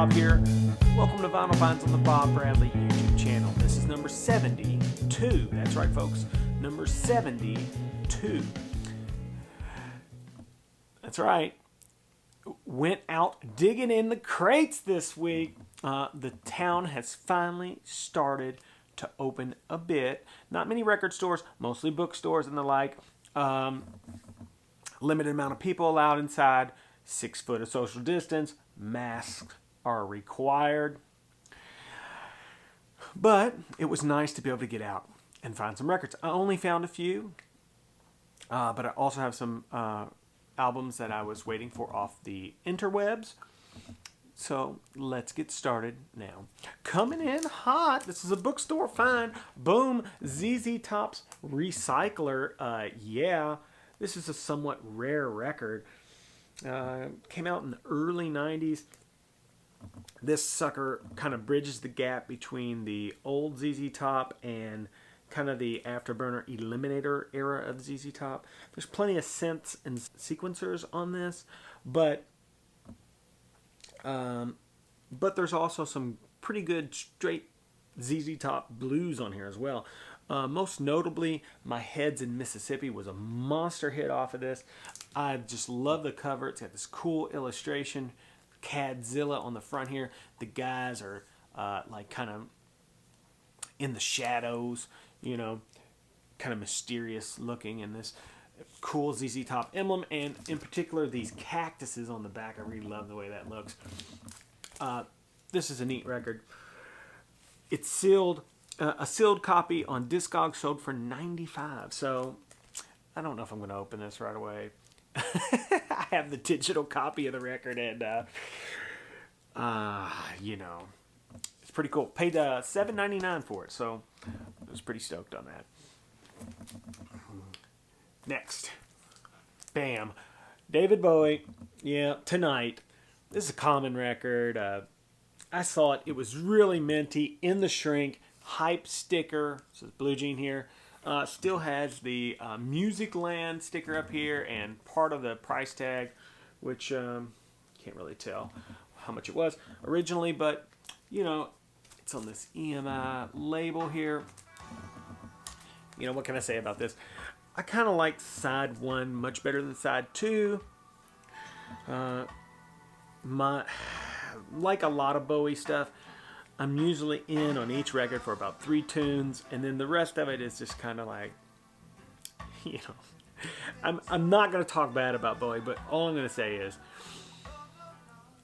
Bob here. Welcome to Vinyl Finds on the Bob Bradley YouTube channel. This is number 72. That's right, folks. Number 72. That's right. Went out digging in the crates this week. The town has finally started to open a bit. Not many record stores, mostly bookstores and the like. Limited amount of people allowed inside. 6 foot of social distance. Masks are required. But it was nice to be able to get out and find some records. I only found a few, but I also have some albums that I was waiting for off the interwebs. So let's get started now. Coming in hot, this is a bookstore find. Boom, ZZ Top's Recycler. Yeah, this is a somewhat rare record. Came out in the early 90s. This sucker kind of bridges the gap between the old ZZ Top and kind of the Afterburner Eliminator era of ZZ Top. There's plenty of synths and sequencers on this, but there's also some pretty good straight ZZ Top blues on here as well. Most notably, My Head's in Mississippi was a monster hit off of this. I just love the cover. It's got this cool illustration, Cadzilla on the front here. The guys are like kind of in the shadows, you know, kind of mysterious looking in this cool ZZ Top emblem, and in particular these cactuses on the back. I really love the way that looks. This is a neat record. It's sealed. A sealed copy on Discogs sold for $95. So I don't know if I'm going to open this right away. I have the digital copy of the record, and you know, it's pretty cool. Paid $7.99 for it, so I was pretty stoked on that. Next, bam, David Bowie. Yeah, Tonight. This is a common record. I saw it. It was really minty in the shrink. Hype sticker. Says Blue Jean here. Still has the Musicland sticker up here and part of the price tag, which can't really tell how much it was originally, but you know, it's on this EMI label here. You know, what can I say about this? I kind of like side 1 much better than side 2. Like a lot of Bowie stuff, I'm usually in on each record for about 3 tunes, and then the rest of it is just kind of like, you know, I'm not going to talk bad about Bowie, but all I'm going to say is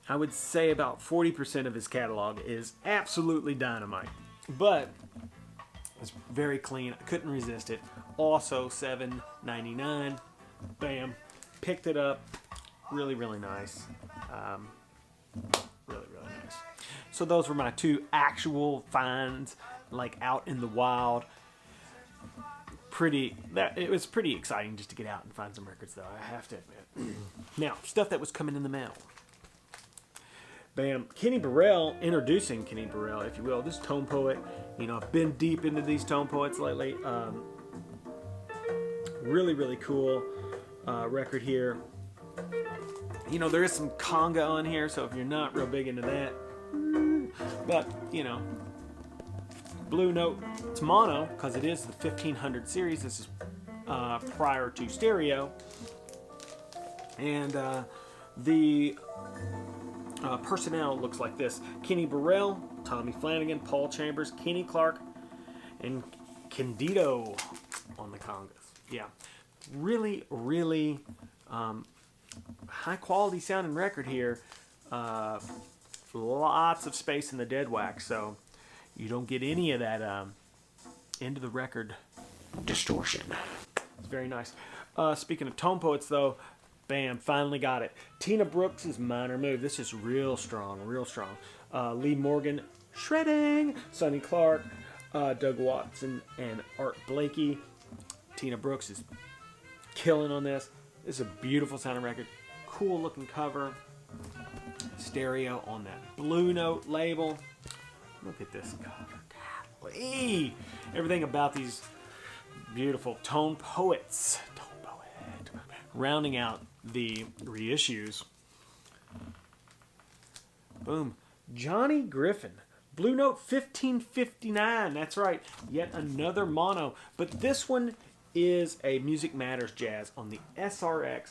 I would say about 40% of his catalog is absolutely dynamite, but it's very clean. I couldn't resist it. Also $7.99. Bam. Picked it up. Really, really nice. Really, really nice. So those were my 2 actual finds, like out in the wild. It was pretty exciting just to get out and find some records, though, I have to admit. Now, stuff that was coming in the mail. Bam. Kenny Burrell, introducing Kenny Burrell, if you will. This tone poet. You know, I've been deep into these tone poets lately. Really, really cool record here. You know, there is some conga on here, so if you're not real big into that, but, you know, Blue Note, it's mono, because it is the 1500 series. This is prior to stereo. And the personnel looks like this. Kenny Burrell, Tommy Flanagan, Paul Chambers, Kenny Clark, and Candido on the congas. Yeah, really, really high quality sounding record here. Lots of space in the dead wax, so you don't get any of that into the record distortion. It's very nice. Speaking of tone poets, though, bam, finally got it. Tina Brooks' Minor Move. This is real strong, real strong. Lee Morgan, shredding. Sonny Clark, Doug Watson, and Art Blakey. Tina Brooks is killing on this. This is a beautiful sounding record. Cool looking cover. Stereo on that Blue Note label. Look at this cover. Golly. Everything about these beautiful tone poets. Tone poet. Rounding out the reissues. Boom. Johnny Griffin. Blue Note 1559. That's right. Yet another mono. But this one is a Music Matters Jazz on the SRX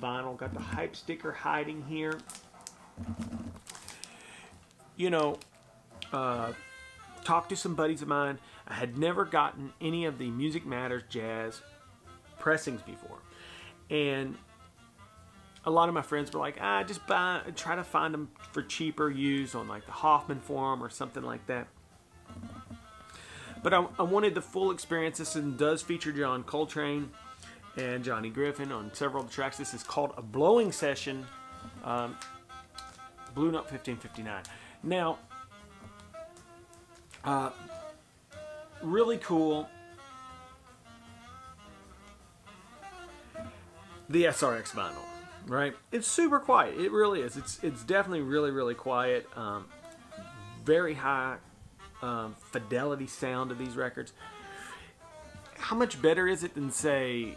vinyl. Got the hype sticker hiding here. You know, talked to some buddies of mine. I had never gotten any of the Music Matters Jazz pressings before. And a lot of my friends were like, just try to find them for cheaper used on like the Hoffman Forum or something like that. But I wanted the full experience. This one does feature John Coltrane and Johnny Griffin on several of the tracks. This is called A Blowing Session, Blue Note 1559. Now, really cool. The SRX vinyl, right? It's super quiet. It really is. It's definitely really, really quiet. Very high fidelity sound of these records. How much better is it than, say,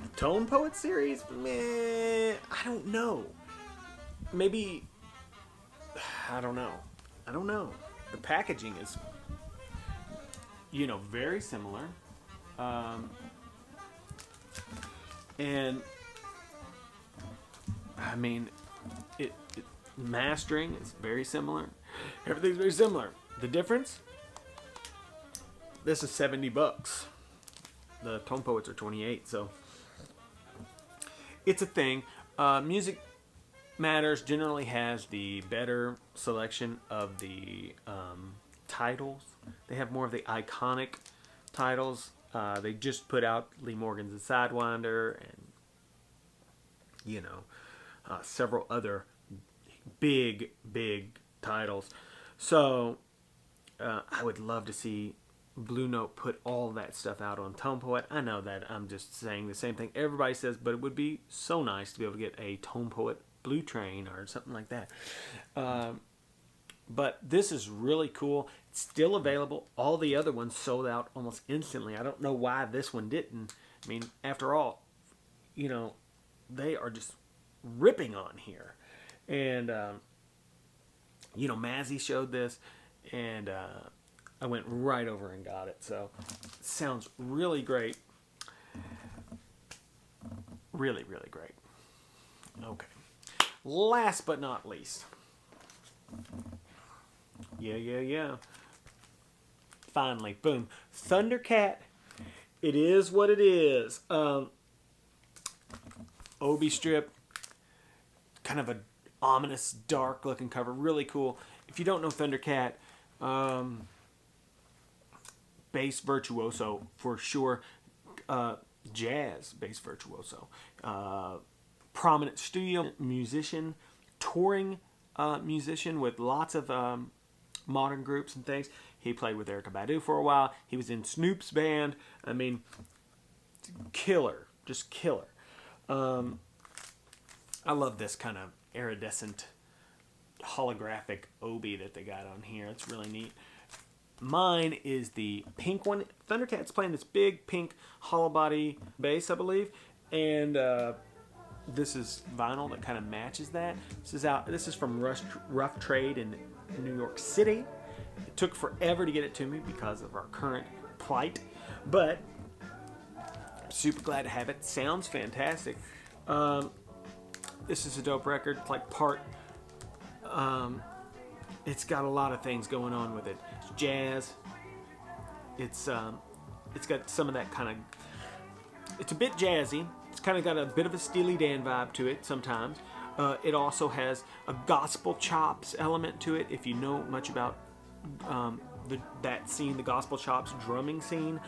the Tone Poet series? Meh, I don't know. Maybe, I don't know. The packaging is, very similar. And I mean, it mastering is very similar. Everything's very similar. The difference? This is $70. The Tone Poets are 28, so it's a thing. Music Matters generally has the better selection of the titles. They have more of the iconic titles. They just put out Lee Morgan's The Sidewinder and, several other big titles. So I would love to see Blue Note put all that stuff out on Tone Poet. I know that I'm just saying the same thing everybody says, but it would be so nice to be able to get a Tone Poet Blue Train or something like that. But this is really cool. It's still available. All the other ones sold out almost instantly. I don't know why this one didn't. I mean, after all, they are just ripping on here. And, Mazzy showed this, and I went right over and got it. So, it sounds really great. Really, really great. Okay. Last but not least. Yeah. Finally, boom. Thundercat. It is what it is. Obi strip. Kind of a ominous, dark looking cover. Really cool. If you don't know Thundercat, bass virtuoso for sure. Jazz bass virtuoso. Prominent studio musician. Touring musician with lots of modern groups and things. He played with Erykah Badu for a while. He was in Snoop's band. I mean, killer. Just killer. I love this kind of iridescent holographic Obi that they got on here. It's really neat. Mine is the pink one. Thundercat's playing this big pink hollow body bass, I believe. And this is vinyl that kind of matches that. This is from Rough Trade in New York City. It took forever to get it to me because of our current plight, but I'm super glad to have it. Sounds fantastic. This is a dope record. It's like part. It's got a lot of things going on with it. It's jazz. It's got some of that kind of. It's a bit jazzy. It's kind of got a bit of a Steely Dan vibe to it sometimes. It also has a gospel chops element to it. If you know much about that scene, the gospel chops drumming scene.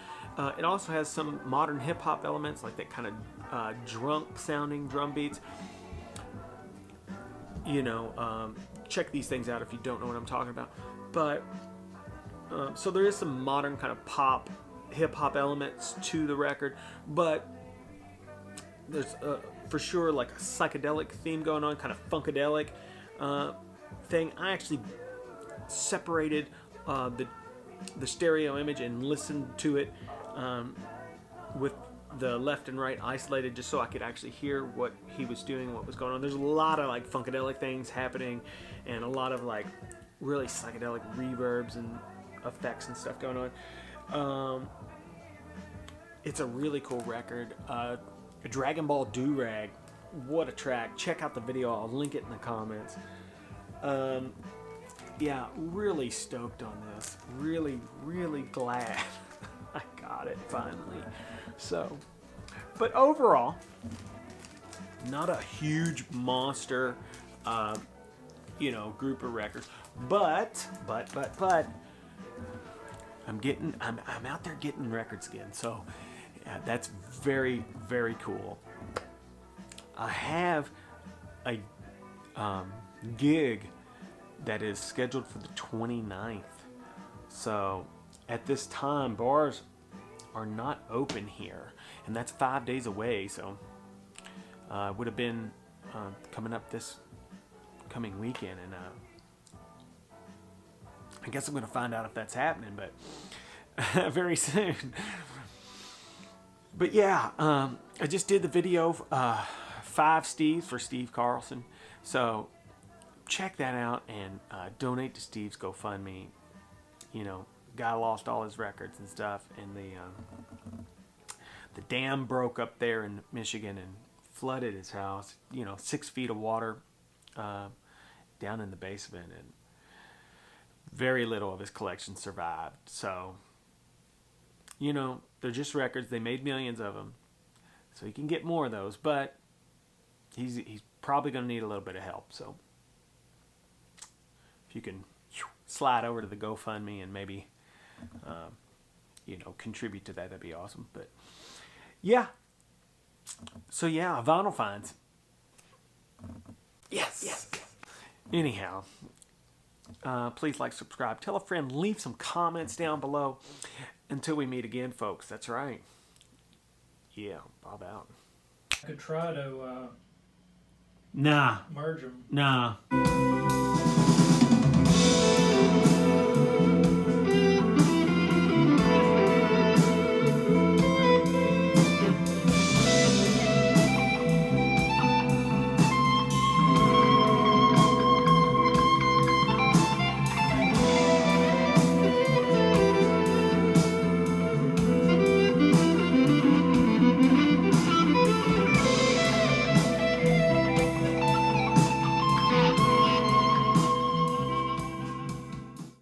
It also has some modern hip hop elements, like that kind of drunk sounding drum beats. Check these things out if you don't know what I'm talking about. But so there is some modern kind of pop, hip hop elements to the record, but there's for sure like a psychedelic theme going on, kind of funkadelic thing. I actually separated the stereo image and listened to it with the left and right isolated, just so I could actually hear what he was doing, what was going on. There's a lot of like funkadelic things happening, and a lot of like really psychedelic reverbs and effects and stuff going on. It's a really cool record. Dragon Ball Do-Rag, what a track. Check out the video, I'll link it in the comments. Yeah, really stoked on this. Really, really glad I got it finally. So, but overall, not a huge monster, you know, group of records. But, I'm out there getting records again. So, yeah, that's very, very cool. I have a gig that is scheduled for the 29th. So at this time, bars are not open here, and that's 5 days away. So it would have been coming up this coming weekend, and I guess I'm going to find out if that's happening, but very soon. But yeah, I just did the video, 5 Steves for Steve Carlson. So check that out and donate to Steve's GoFundMe. You know, guy lost all his records and stuff, and the dam broke up there in Michigan and flooded his house. You know, 6 feet of water down in the basement, and very little of his collection survived. So, you know, they're just records. They made millions of them, so he can get more of those, but he's probably going to need a little bit of help. So if you can slide over to the GoFundMe and maybe, you know, contribute to that, that'd be awesome. But yeah, so yeah, vinyl finds. Yes. Anyhow, please like, subscribe, tell a friend, leave some comments down below. Until we meet again, folks. That's right. Yeah, Bob out. I could try to Nah. merge them. Nah.